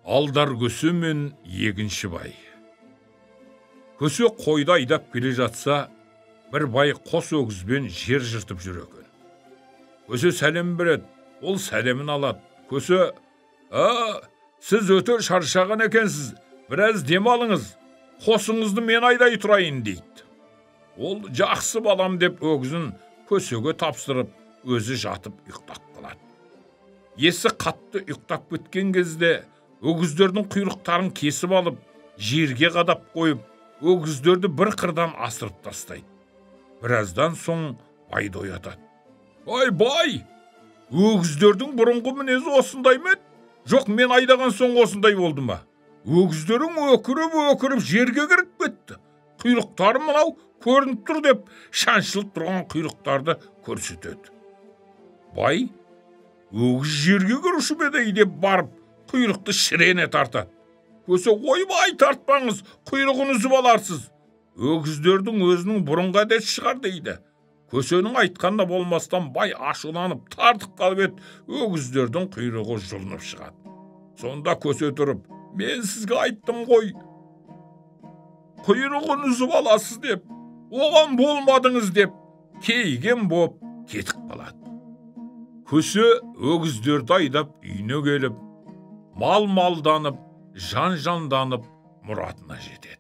Алдар көсі мен егінші бай. Көсе қойды айдап келе жатса, бір бай қос өгізбен жер жыртып жүр екен. Көсе сәлем береді, ол сәлемін алады. Көсе, сіз өте шаршаған екенсіз, біраз дем алыңыз, қосыңызды мен айдай тұрайын дейді. Ол жақсы балам деп өгізін көсеге тапсырып, өзі жатып ұйықтап қалады. Есі қатты ұйықтап кеткен кезде, өгіздердің құйрықтарын кесіп алып, жерге қадап қойып, өгіздерді бір қырдан асырып тастайды. Біраздан соң байды оятады. Ай, бай! Өгіздердің бұрынғы мінезі осындай ма? Жоқ, мен айдаған соң осындай болды ма? Өгіздерің өкіріп жерге кіріп кетті. Құйрықтары мынау көрініп тұр деп, шаншылып тұрған құйрықтарды көрсетеді. Бай, өгіз жерге кіруші беді деп барып, құйрықты шірене тартады. Көсе, ойбай тартпаңыз, құйрығын үзіп аларсыз. Өгіздердің өзінің бұрынғы әдеті шығар дейді. Көсенің айтқанда болмастан бай ашуланып тартып қалып еді, өгіздердің құйрығы жұлынып шығады. Сонда көсе тұрып, мен сізге айттым ғой, құйрығын үзіп аласыз деп, оған болмадыңыз деп, кейген боп кетіп қалады. Көсе өгіздерді айдап үйіне келіп, мал-малданып, жан-жанданып мұратына жетеді.